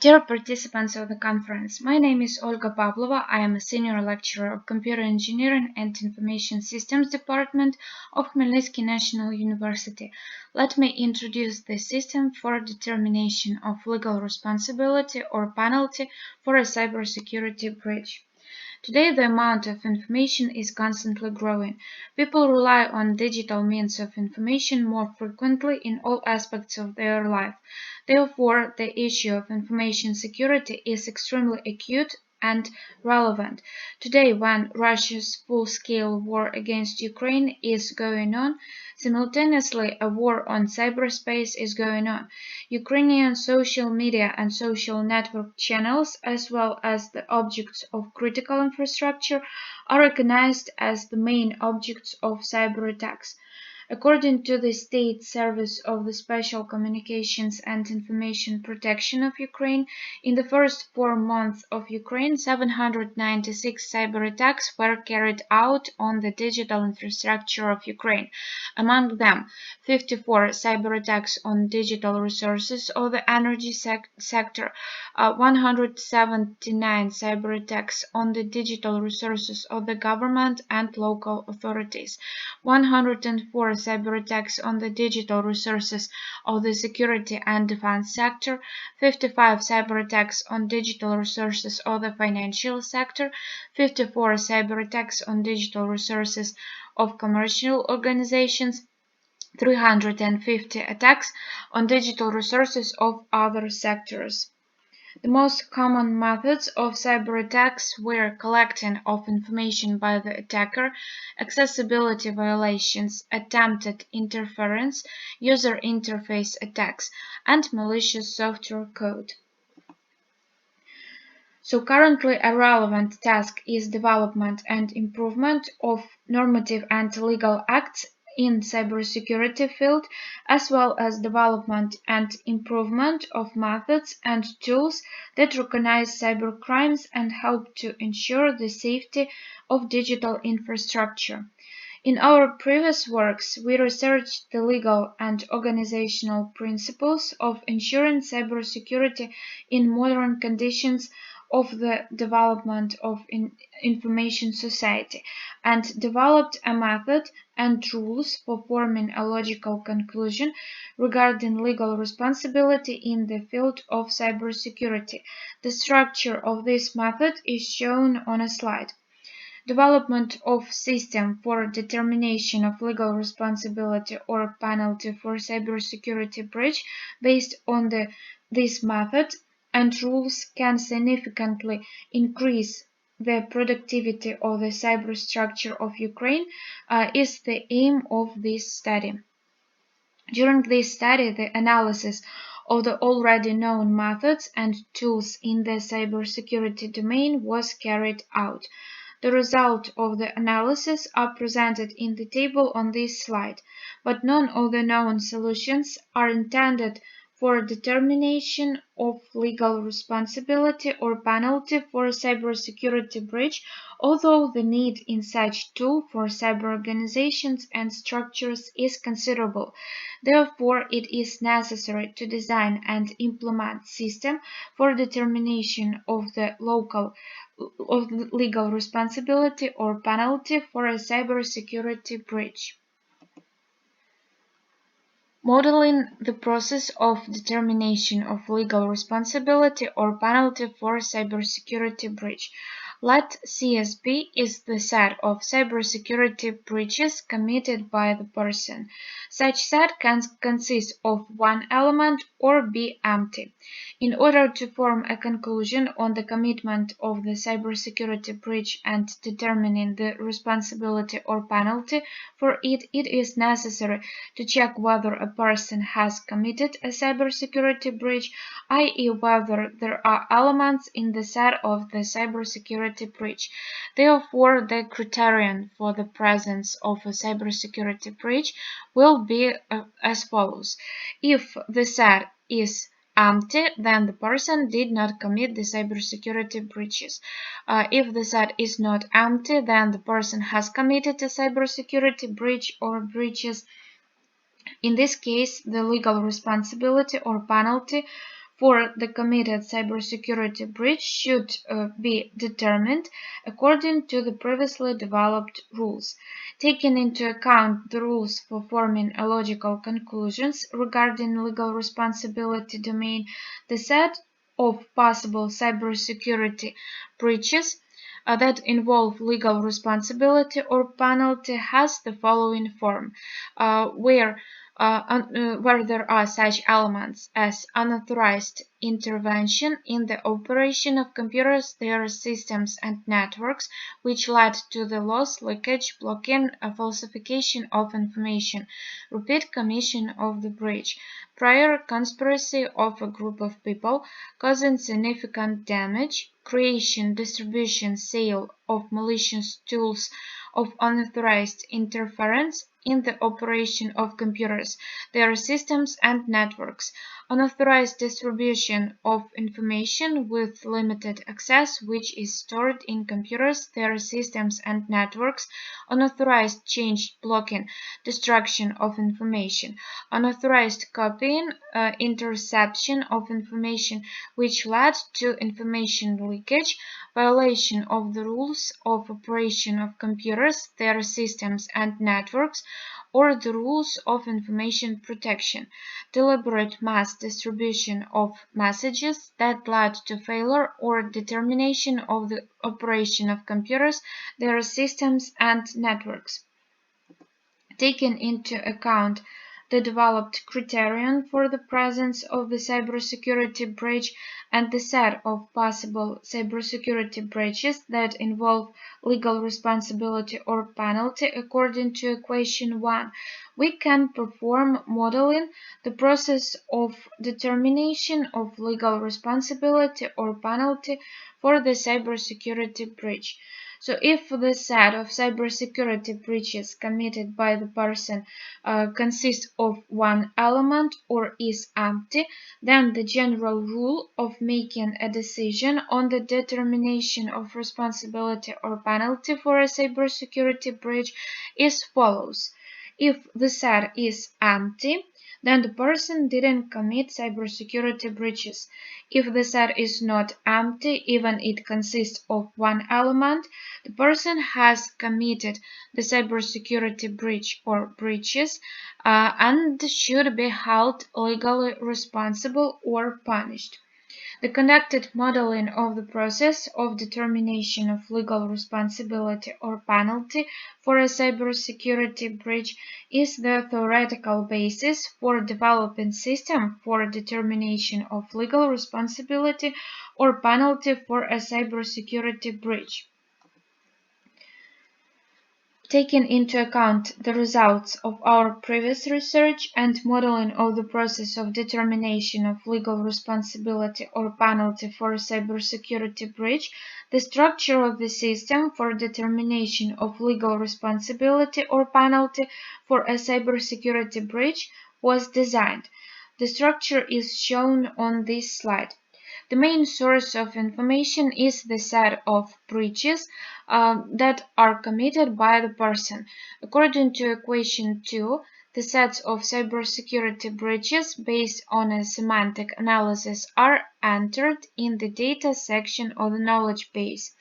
Dear participants of the conference, my name is Olga Pavlova. I am a senior lecturer of Computer Engineering and Information Systems Department of Khmelnytsky National University. Let me introduce the system for determination of legal responsibility or penalty for a cybersecurity breach. Today, the amount of information is constantly growing. People rely on digital means of information more frequently in all aspects of their life. Therefore, the issue of information security is extremely acute and relevant. Today, when Russia's full-scale war against Ukraine is going on, simultaneously a war on cyberspace is going on. Ukrainian social media and social network channels, as well as the objects of critical infrastructure, are recognized as the main objects of cyber attacks. According to the State Service of the Special Communications and Information Protection of Ukraine, in the first 4 months of Ukraine, 796 cyber attacks were carried out on the digital infrastructure of Ukraine. Among them, 54 cyber attacks on digital resources of the energy sector, 179 cyber attacks on the digital resources of the government and local authorities, 104 cyber attacks on the digital resources of the security and defense sector, 55 cyber attacks on digital resources of the financial sector, 54 cyber attacks on digital resources of commercial organizations, 350 attacks on digital resources of other sectors. The most common methods of cyber attacks were collecting of information by the attacker, accessibility violations, attempted interference, user interface attacks, and malicious software code. So currently a relevant task is development and improvement of normative and legal acts in cybersecurity field, as well as development and improvement of methods and tools that recognize cybercrimes and help to ensure the safety of digital infrastructure. In our previous works, we researched the legal and organizational principles of ensuring cybersecurity in modern conditions of the development of information society, and developed a method and rules for forming a logical conclusion regarding legal responsibility in the field of cybersecurity. The structure of this method is shown on a slide. Development of system for determination of legal responsibility or penalty for cybersecurity breach based on this method and rules can significantly increase the productivity of the cyberstructure of Ukraine is the aim of this study. During this study, the analysis of the already known methods and tools in the cybersecurity domain was carried out. The results of the analysis are presented in the table on this slide, but none of the known solutions are intended for determination of legal responsibility or penalty for a cybersecurity breach, although the need in such tool for cyber organizations and structures is considerable. Therefore, it is necessary to design and implement system for determination of the legal responsibility or penalty for a cybersecurity breach. Modeling the process of determination of legal responsibility or penalty for cybersecurity breach. Let CSB is the set of cybersecurity breaches committed by the person. Such set can consist of one element or be empty. In order to form a conclusion on the commitment of the cybersecurity breach and determining the responsibility or penalty for it, it is necessary to check whether a person has committed a cybersecurity breach, i.e. whether there are elements in the set of the cybersecurity breach. Therefore, the criterion for the presence of a cybersecurity breach will be as follows. If the set is empty, then the person did not commit the cybersecurity breaches. If the set is not empty, then the person has committed a cybersecurity breach or breaches. In this case, the legal responsibility or penalty for the committed cybersecurity breach should be determined according to the previously developed rules, taking into account the rules for forming a logical conclusions regarding legal responsibility domain. The set of possible cybersecurity breaches that involve legal responsibility or penalty has the following form, where there are such elements as unauthorized intervention in the operation of computers, their systems and networks, which led to the loss, leakage, blocking, falsification of information, repeat commission of the breach, prior conspiracy of a group of people causing significant damage, creation, distribution, sale of malicious tools of unauthorized interference in the operation of computers, their systems and networks, unauthorized distribution of information with limited access which is stored in computers, their systems and networks, unauthorized change, blocking, destruction of information, unauthorized copying, interception of information which led to information leakage, violation of the rules of operation of computers, their systems and networks, or the rules of information protection, deliberate mass distribution of messages that led to failure or determination of the operation of computers, their systems and networks. Taking into account the developed criterion for the presence of the cybersecurity breach and the set of possible cybersecurity breaches that involve legal responsibility or penalty according to equation 1, we can perform modeling the process of determination of legal responsibility or penalty for the cybersecurity breach. So if the set of cybersecurity breaches committed by the person consists of one element or is empty, then the general rule of making a decision on the determination of responsibility or penalty for a cybersecurity breach is follows. If the set is empty, then the person didn't commit cybersecurity breaches. If the set is not empty, even it consists of one element, the person has committed the cybersecurity breach or breaches and should be held legally responsible or punished. The conducted modeling of the process of determination of legal responsibility or penalty for a cybersecurity breach is the theoretical basis for developing system for determination of legal responsibility or penalty for a cybersecurity breach. Taking into account the results of our previous research and modeling of the process of determination of legal responsibility or penalty for a cybersecurity breach, the structure of the system for determination of legal responsibility or penalty for a cybersecurity breach was designed. The structure is shown on this slide. The main source of information is the set of breaches that are committed by the person. According to equation 2, the sets of cybersecurity breaches based on a semantic analysis are entered in the data section of the knowledge base.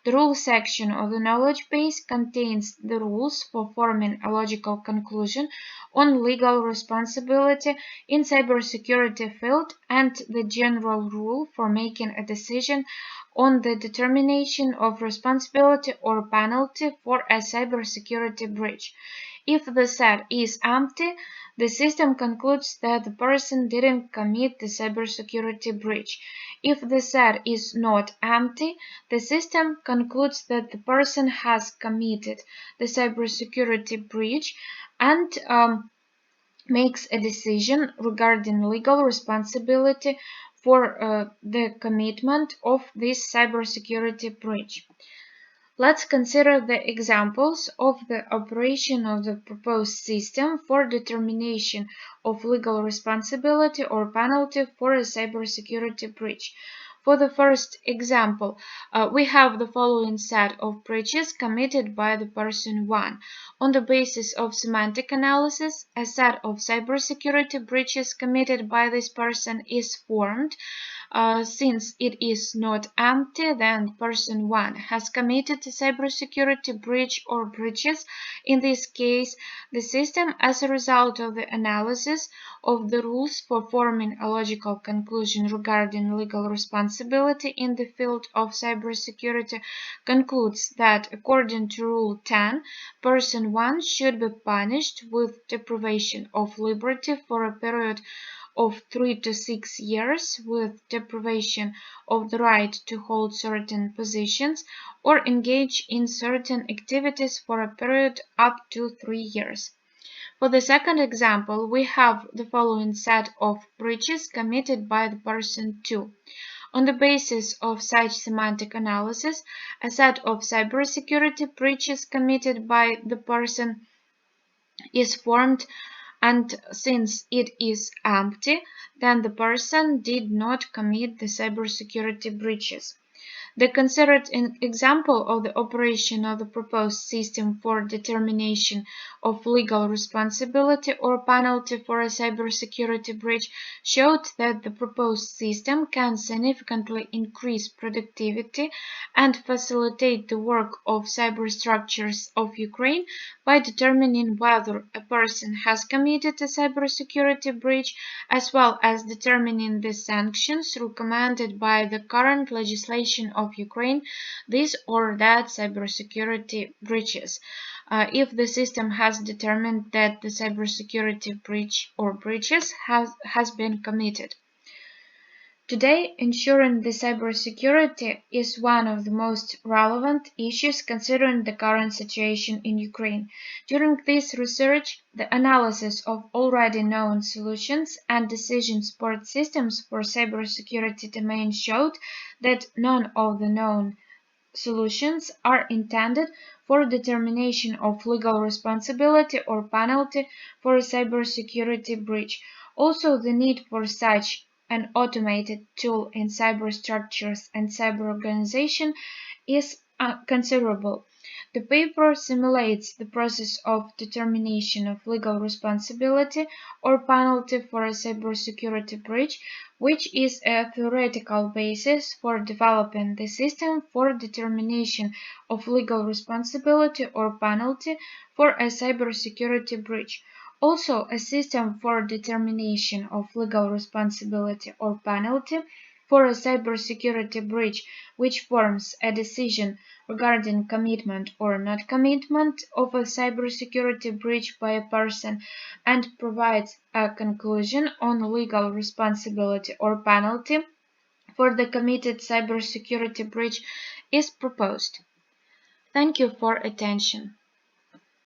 The rules section of the knowledge base contains the rules for forming a logical conclusion on legal responsibility in cybersecurity field and the general rule for making a decision on the determination of responsibility or penalty for a cybersecurity breach. If the set is empty, the system concludes that the person didn't commit the cybersecurity breach. If the set is not empty, the system concludes that the person has committed the cybersecurity breach and makes a decision regarding legal responsibility for the commitment of this cybersecurity breach. Let's consider the examples of the operation of the proposed system for determination of legal responsibility or penalty for a cybersecurity breach. For the first example, we have the following set of breaches committed by the person 1. On the basis of semantic analysis, a set of cybersecurity breaches committed by this person is formed. Since it is not empty, then person 1 has committed a cybersecurity breach or breaches. In this case, the system, as a result of the analysis of the rules for forming a logical conclusion regarding legal responsibility in the field of cybersecurity, concludes that according to Rule 10, person 1 should be punished with deprivation of liberty for a period of 3 to 6 years, with deprivation of the right to hold certain positions or engage in certain activities for a period up to 3 years. For the second example, we have the following set of breaches committed by the person 2. On the basis of such semantic analysis, a set of cybersecurity breaches committed by the person is formed, and since it is empty, then the person did not commit the cybersecurity breaches. The considered example of the operation of the proposed system for determination of legal responsibility or penalty for a cybersecurity breach showed that the proposed system can significantly increase productivity and facilitate the work of cyberstructures of Ukraine by determining whether a person has committed a cybersecurity breach, as well as determining the sanctions recommended by the current legislation of Ukraine, this or that cybersecurity breaches. If the system has determined that the cybersecurity breach or breaches has been committed. Today, ensuring the cybersecurity is one of the most relevant issues considering the current situation in Ukraine. During this research, the analysis of already known solutions and decision support systems for cybersecurity domain showed that none of the known solutions are intended for determination of legal responsibility or penalty for a cybersecurity breach. Also, the need for such an automated tool in cyberstructures and cyber organization is considerable. The paper simulates the process of determination of legal responsibility or penalty for a cybersecurity breach, which is a theoretical basis for developing the system for determination of legal responsibility or penalty for a cybersecurity breach. Also, a system for determination of legal responsibility or penalty for a cybersecurity breach, which forms a decision regarding commitment or not commitment of a cybersecurity breach by a person and provides a conclusion on legal responsibility or penalty for the committed cybersecurity breach is proposed. Thank you for attention.